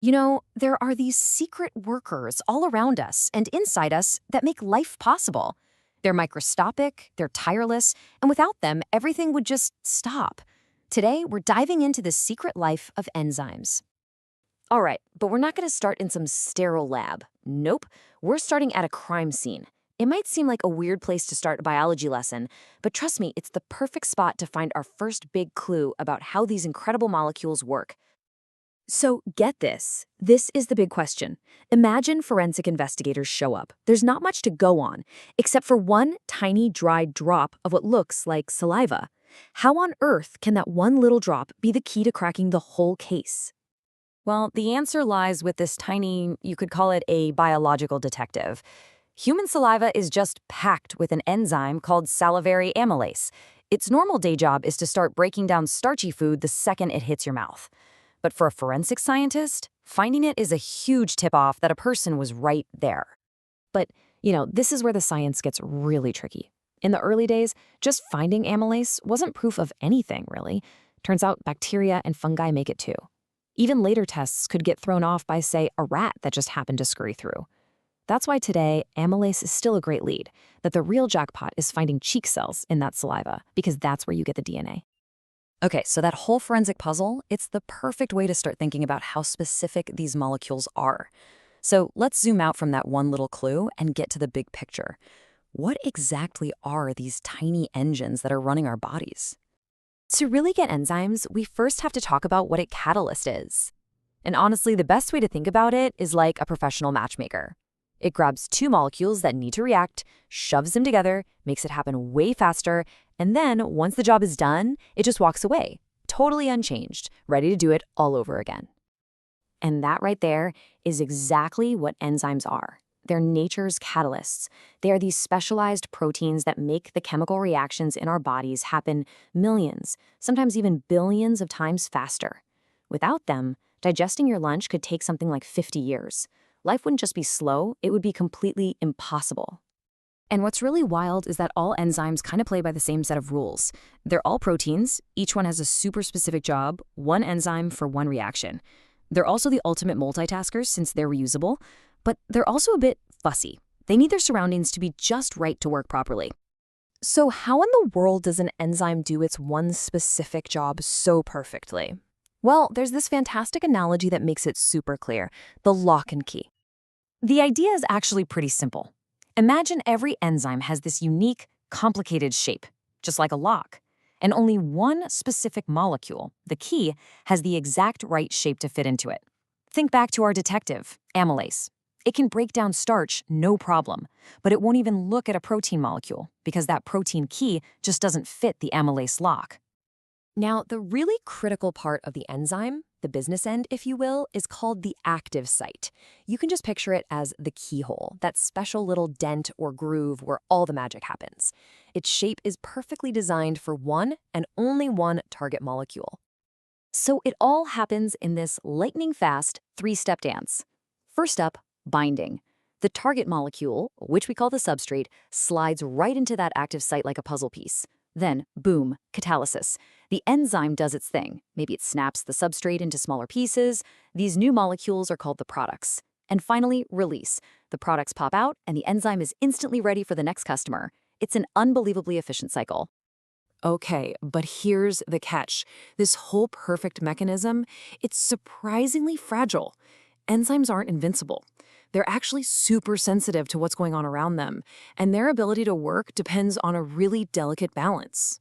There are these secret workers all around us and inside us that make life possible. They're microscopic, they're tireless, and without them, everything would just stop. Today, we're diving into the secret life of enzymes. All right, but we're not going to start in some sterile lab. Nope, we're starting at a crime scene. It might seem like a weird place to start a biology lesson, but trust me, it's the perfect spot to find our first big clue about how these incredible molecules work. So get this. This is the big question. Imagine forensic investigators show up. There's not much to go on, except for one tiny dried drop of what looks like saliva. How on earth can that one little drop be the key to cracking the whole case? Well, the answer lies with this tiny, you could call it a biological detective. Human saliva is just packed with an enzyme called salivary amylase. Its normal day job is to start breaking down starchy food the second it hits your mouth. But for a forensic scientist, finding it is a huge tip-off that a person was right there. But this is where the science gets really tricky. In the early days, just finding amylase wasn't proof of anything, really. Turns out bacteria and fungi make it too. Even later tests could get thrown off by, say, a rat that just happened to scurry through. That's why today, amylase is still a great lead, that the real jackpot is finding cheek cells in that saliva, because that's where you get the DNA. Okay, so that whole forensic puzzle, it's the perfect way to start thinking about how specific these molecules are. So let's zoom out from that one little clue and get to the big picture. What exactly are these tiny engines that are running our bodies? To really get enzymes, we first have to talk about what a catalyst is. And honestly, the best way to think about it is like a professional matchmaker. It grabs two molecules that need to react, shoves them together, makes it happen way faster, and then, once the job is done, it just walks away, totally unchanged, ready to do it all over again. And that right there is exactly what enzymes are. They're nature's catalysts. They are these specialized proteins that make the chemical reactions in our bodies happen millions, sometimes even billions of times faster. Without them, digesting your lunch could take something like 50 years. Life wouldn't just be slow, it would be completely impossible. And what's really wild is that all enzymes kind of play by the same set of rules. They're all proteins, each one has a super specific job, one enzyme for one reaction. They're also the ultimate multitaskers since they're reusable, but they're also a bit fussy. They need their surroundings to be just right to work properly. So how in the world does an enzyme do its one specific job so perfectly? Well, there's this fantastic analogy that makes it super clear, the lock and key. The idea is actually pretty simple. Imagine every enzyme has this unique, complicated shape, just like a lock. And only one specific molecule, the key, has the exact right shape to fit into it. Think back to our detective, amylase. It can break down starch, no problem, but it won't even look at a protein molecule because that protein key just doesn't fit the amylase lock. Now, the really critical part of the enzyme, the business end, if you will, is called the active site. You can just picture it as the keyhole, that special little dent or groove where all the magic happens. Its shape is perfectly designed for one and only one target molecule. So it all happens in this lightning-fast three-step dance. First up, binding. The target molecule, which we call the substrate, slides right into that active site like a puzzle piece. Then, boom, catalysis. The enzyme does its thing. Maybe it snaps the substrate into smaller pieces. These new molecules are called the products. And finally, release. The products pop out, and the enzyme is instantly ready for the next customer. It's an unbelievably efficient cycle. Okay, but here's the catch. This whole perfect mechanism, it's surprisingly fragile. Enzymes aren't invincible. They're actually super sensitive to what's going on around them, and their ability to work depends on a really delicate balance.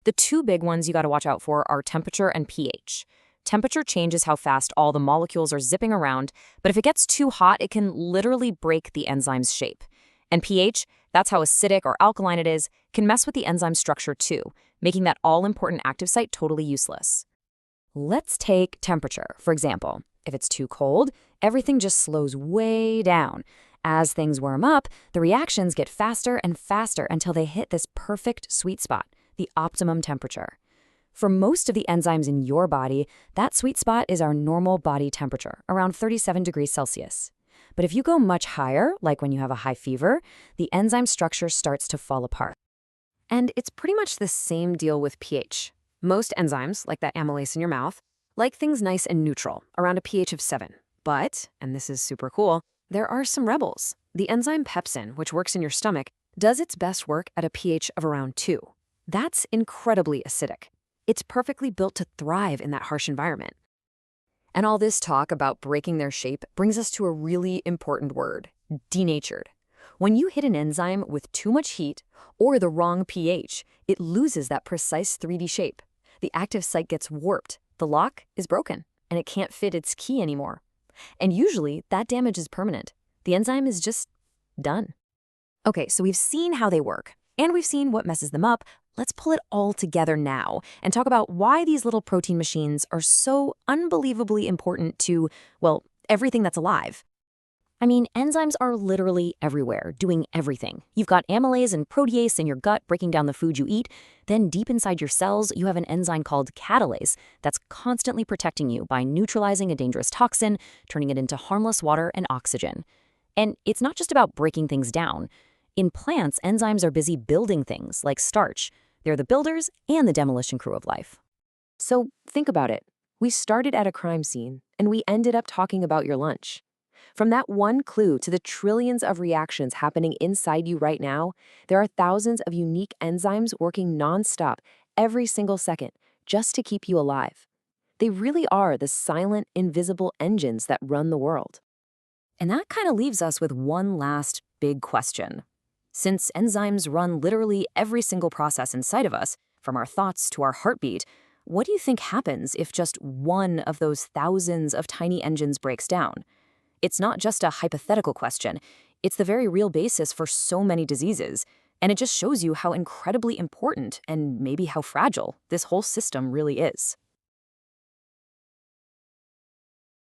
The two big ones you got to watch out for are temperature and pH. Temperature changes how fast all the molecules are zipping around, but if it gets too hot, it can literally break the enzyme's shape. And pH, that's how acidic or alkaline it is, can mess with the enzyme structure too, making that all-important active site totally useless. Let's take temperature, for example. If it's too cold, everything just slows way down. As things warm up, the reactions get faster and faster until they hit this perfect sweet spot, the optimum temperature. For most of the enzymes in your body, that sweet spot is our normal body temperature, around 37 degrees Celsius. But if you go much higher, like when you have a high fever, the enzyme structure starts to fall apart. And it's pretty much the same deal with pH. Most enzymes, like that amylase in your mouth, like things nice and neutral, around a pH of 7. But, and this is super cool, there are some rebels. The enzyme pepsin, which works in your stomach, does its best work at a pH of around 2. That's incredibly acidic. It's perfectly built to thrive in that harsh environment. And all this talk about breaking their shape brings us to a really important word: denatured. When you hit an enzyme with too much heat or the wrong pH, it loses that precise 3D shape. The active site gets warped, the lock is broken, and it can't fit its key anymore. And usually, that damage is permanent. The enzyme is just done. Okay, so we've seen how they work, and we've seen what messes them up. Let's pull it all together now and talk about why these little protein machines are so unbelievably important to, well, everything that's alive. I mean, enzymes are literally everywhere, doing everything. You've got amylase and protease in your gut breaking down the food you eat. Then deep inside your cells, you have an enzyme called catalase that's constantly protecting you by neutralizing a dangerous toxin, turning it into harmless water and oxygen. And it's not just about breaking things down. In plants, enzymes are busy building things like starch. They're the builders and the demolition crew of life. So think about it. We started at a crime scene, and we ended up talking about your lunch. From that one clue to the trillions of reactions happening inside you right now, there are thousands of unique enzymes working nonstop every single second just to keep you alive. They really are the silent, invisible engines that run the world. And that kind of leaves us with one last big question. Since enzymes run literally every single process inside of us, from our thoughts to our heartbeat, what do you think happens if just one of those thousands of tiny engines breaks down? It's not just a hypothetical question. It's the very real basis for so many diseases, and it just shows you how incredibly important and maybe how fragile this whole system really is.